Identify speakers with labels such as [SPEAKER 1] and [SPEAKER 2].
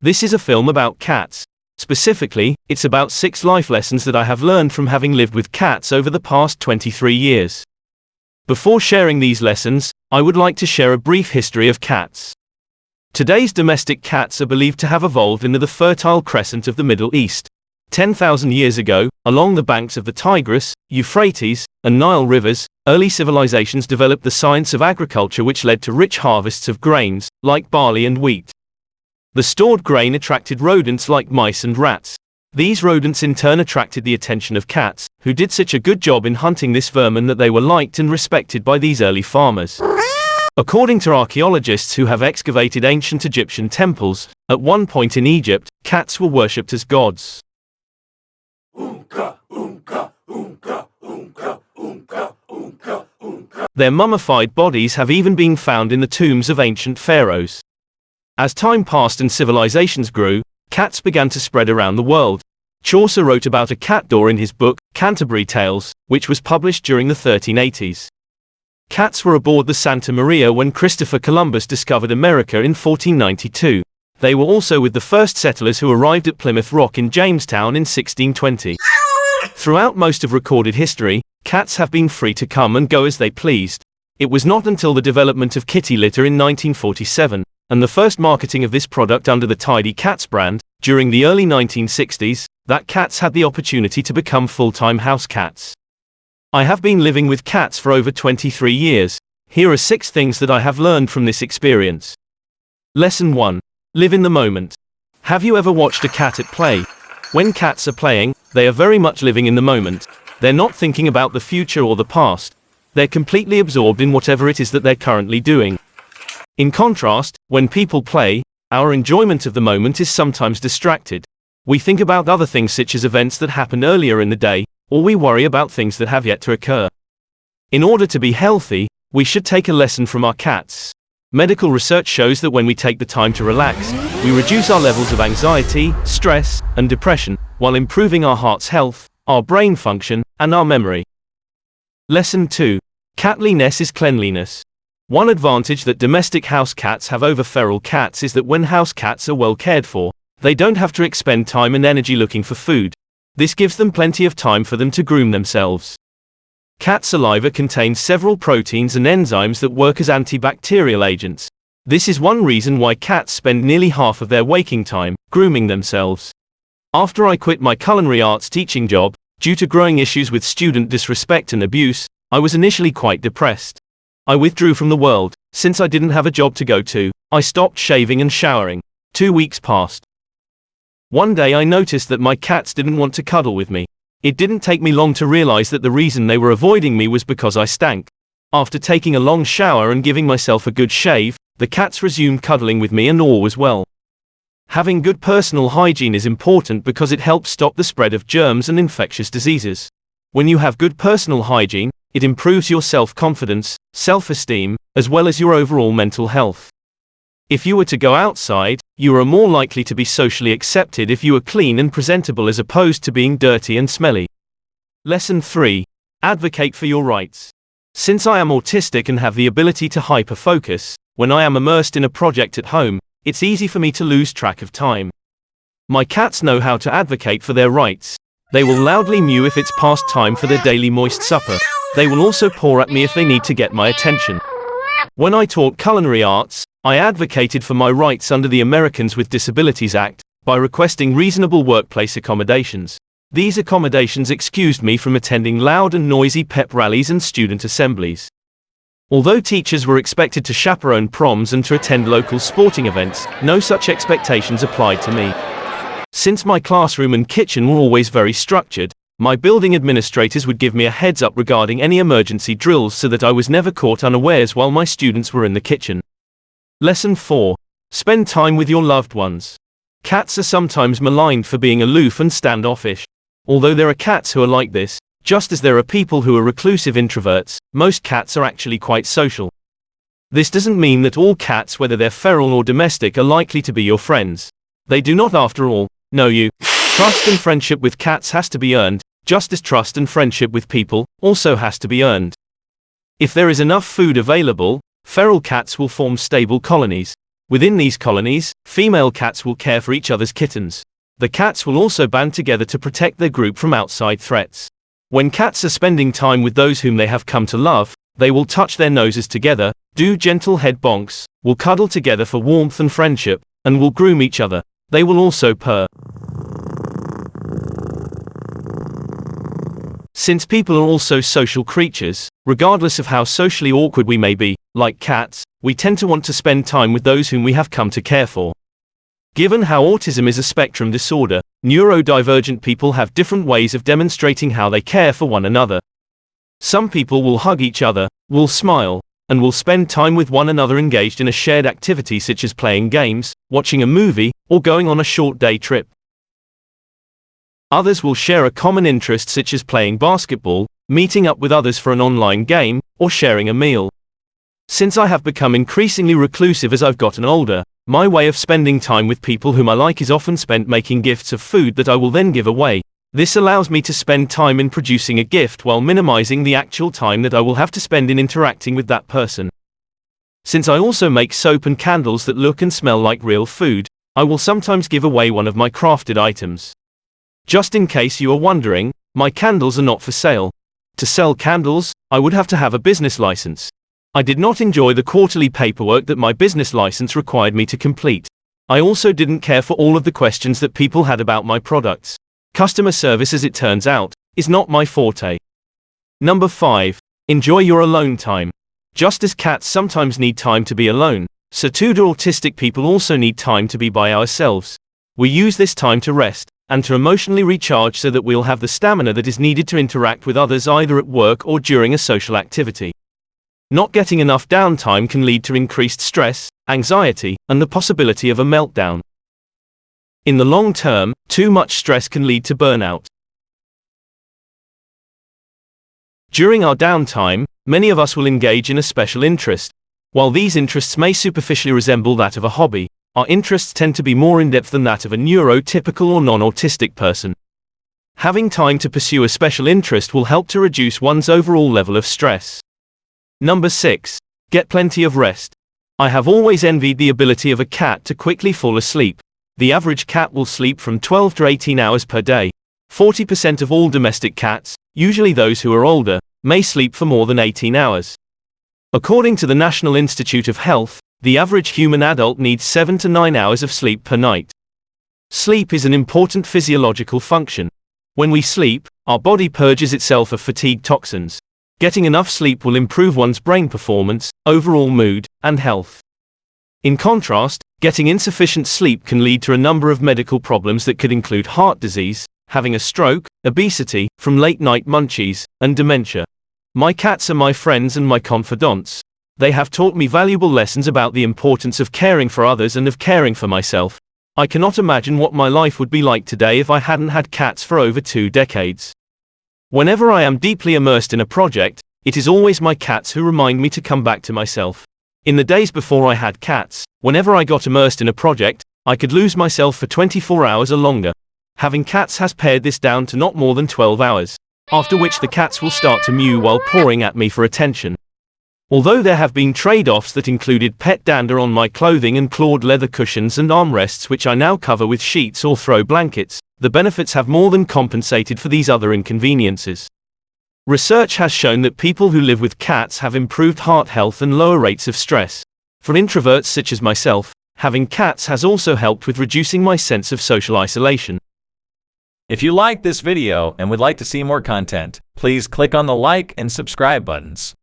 [SPEAKER 1] This is a film about cats. Specifically, it's about 6 life lessons that I have learned from having lived with cats over the past 23 years. Before sharing these lessons, I would like to share a brief history of cats. Today's domestic cats are believed to have evolved into the Fertile Crescent of the Middle East. 10,000 years ago, along the banks of the Tigris, Euphrates, and Nile rivers, early civilizations developed the science of agriculture, which led to rich harvests of grains, like barley and wheat. The stored grain attracted rodents like mice and rats. These rodents in turn attracted the attention of cats, who did such a good job in hunting this vermin that they were liked and respected by these early farmers. According to archaeologists who have excavated ancient Egyptian temples, at one point in Egypt, cats were worshipped as gods. Their mummified bodies have even been found in the tombs of ancient pharaohs. As time passed and civilizations grew, cats began to spread around the world. Chaucer wrote about a cat door in his book, Canterbury Tales, which was published during the 1380s. Cats were aboard the Santa Maria when Christopher Columbus discovered America in 1492. They were also with the first settlers who arrived at Plymouth Rock in Jamestown in 1620. Throughout most of recorded history, cats have been free to come and go as they pleased. It was not until the development of kitty litter in 1947, and the first marketing of this product under the Tidy Cats brand, during the early 1960s, that cats had the opportunity to become full-time house cats. I have been living with cats for over 23 years. Here are 6 things that I have learned from this experience. Lesson 1. Live in the moment. Have you ever watched a cat at play? When cats are playing, they are very much living in the moment. They're not thinking about the future or the past. They're completely absorbed in whatever it is that they're currently doing. In contrast, when people play, our enjoyment of the moment is sometimes distracted. We think about other things such as events that happened earlier in the day, or we worry about things that have yet to occur. In order to be healthy, we should take a lesson from our cats. Medical research shows that when we take the time to relax, we reduce our levels of anxiety, stress, and depression, while improving our heart's health, our brain function, and our memory. Lesson 2. Catliness is cleanliness. One advantage that domestic house cats have over feral cats is that when house cats are well cared for, they don't have to expend time and energy looking for food. This gives them plenty of time for them to groom themselves. Cat saliva contains several proteins and enzymes that work as antibacterial agents. This is one reason why cats spend nearly half of their waking time grooming themselves. After I quit my culinary arts teaching job, due to growing issues with student disrespect and abuse, I was initially quite depressed. I withdrew from the world. Since I didn't have a job to go to, I stopped shaving and showering. 2 weeks passed. One day I noticed that my cats didn't want to cuddle with me. It didn't take me long to realize that the reason they were avoiding me was because I stank. After taking a long shower and giving myself a good shave, the cats resumed cuddling with me and all was well. Having good personal hygiene is important because it helps stop the spread of germs and infectious diseases. When you have good personal hygiene, it improves your self-confidence, self-esteem, as well as your overall mental health. If you were to go outside, you are more likely to be socially accepted if you are clean and presentable as opposed to being dirty and smelly. Lesson 3. Advocate for your rights. Since I am autistic and have the ability to hyper-focus, when I am immersed in a project at home, it's easy for me to lose track of time. My cats know how to advocate for their rights. They will loudly mew if it's past time for their daily moist supper. They will also paw at me if they need to get my attention. When I taught culinary arts, I advocated for my rights under the Americans with Disabilities Act by requesting reasonable workplace accommodations. These accommodations excused me from attending loud and noisy pep rallies and student assemblies. Although teachers were expected to chaperone proms and to attend local sporting events, no such expectations applied to me. Since my classroom and kitchen were always very structured, my building administrators would give me a heads up regarding any emergency drills so that I was never caught unawares while my students were in the kitchen. Lesson 4. Spend time with your loved ones. Cats are sometimes maligned for being aloof and standoffish. Although there are cats who are like this, just as there are people who are reclusive introverts, most cats are actually quite social. This doesn't mean that all cats, whether they're feral or domestic, are likely to be your friends. They do not, after all, know you. Trust and friendship with cats has to be earned, just as trust and friendship with people also has to be earned. If there is enough food available, feral cats will form stable colonies. Within these colonies, female cats will care for each other's kittens. The cats will also band together to protect their group from outside threats. When cats are spending time with those whom they have come to love, they will touch their noses together, do gentle head bonks, will cuddle together for warmth and friendship, and will groom each other. They will also purr. Since people are also social creatures, regardless of how socially awkward we may be, like cats, we tend to want to spend time with those whom we have come to care for. Given how autism is a spectrum disorder, neurodivergent people have different ways of demonstrating how they care for one another. Some people will hug each other, will smile, and will spend time with one another engaged in a shared activity such as playing games, watching a movie, or going on a short day trip. Others will share a common interest such as playing basketball, meeting up with others for an online game, or sharing a meal. Since I have become increasingly reclusive as I've gotten older, my way of spending time with people whom I like is often spent making gifts of food that I will then give away. This allows me to spend time in producing a gift while minimizing the actual time that I will have to spend in interacting with that person. Since I also make soap and candles that look and smell like real food, I will sometimes give away one of my crafted items. Just in case you are wondering, my candles are not for sale. To sell candles, I would have to have a business license. I did not enjoy the quarterly paperwork that my business license required me to complete. I also didn't care for all of the questions that people had about my products. Customer service, as it turns out, is not my forte. Number 5. Enjoy your alone time. Just as cats sometimes need time to be alone, so too do autistic people also need time to be by ourselves. We use this time to rest, and to emotionally recharge so that we'll have the stamina that is needed to interact with others either at work or during a social activity. Not getting enough downtime can lead to increased stress, anxiety, and the possibility of a meltdown. In the long term, too much stress can lead to burnout. During our downtime, many of us will engage in a special interest. While these interests may superficially resemble that of a hobby, our interests tend to be more in-depth than that of a neurotypical or non-autistic person. Having time to pursue a special interest will help to reduce one's overall level of stress. Number 6. Get plenty of rest. I have always envied the ability of a cat to quickly fall asleep. The average cat will sleep from 12 to 18 hours per day. 40% of all domestic cats, usually those who are older, may sleep for more than 18 hours. According to the National Institute of Health, the average human adult needs 7 to 9 hours of sleep per night. Sleep is an important physiological function. When we sleep, our body purges itself of fatigue toxins. Getting enough sleep will improve one's brain performance, overall mood, and health. In contrast, getting insufficient sleep can lead to a number of medical problems that could include heart disease, having a stroke, obesity, from late-night munchies, and dementia. My cats are my friends and my confidants. They have taught me valuable lessons about the importance of caring for others and of caring for myself. I cannot imagine what my life would be like today if I hadn't had cats for over 2 decades. Whenever I am deeply immersed in a project, it is always my cats who remind me to come back to myself. In the days before I had cats, whenever I got immersed in a project, I could lose myself for 24 hours or longer. Having cats has pared this down to not more than 12 hours, after which the cats will start to mew while pawing at me for attention. Although there have been trade-offs that included pet dander on my clothing and clawed leather cushions and armrests which I now cover with sheets or throw blankets, the benefits have more than compensated for these other inconveniences. Research has shown that people who live with cats have improved heart health and lower rates of stress. For introverts such as myself, having cats has also helped with reducing my sense of social isolation.
[SPEAKER 2] If you liked this video and would like to see more content, please click on the like and subscribe buttons.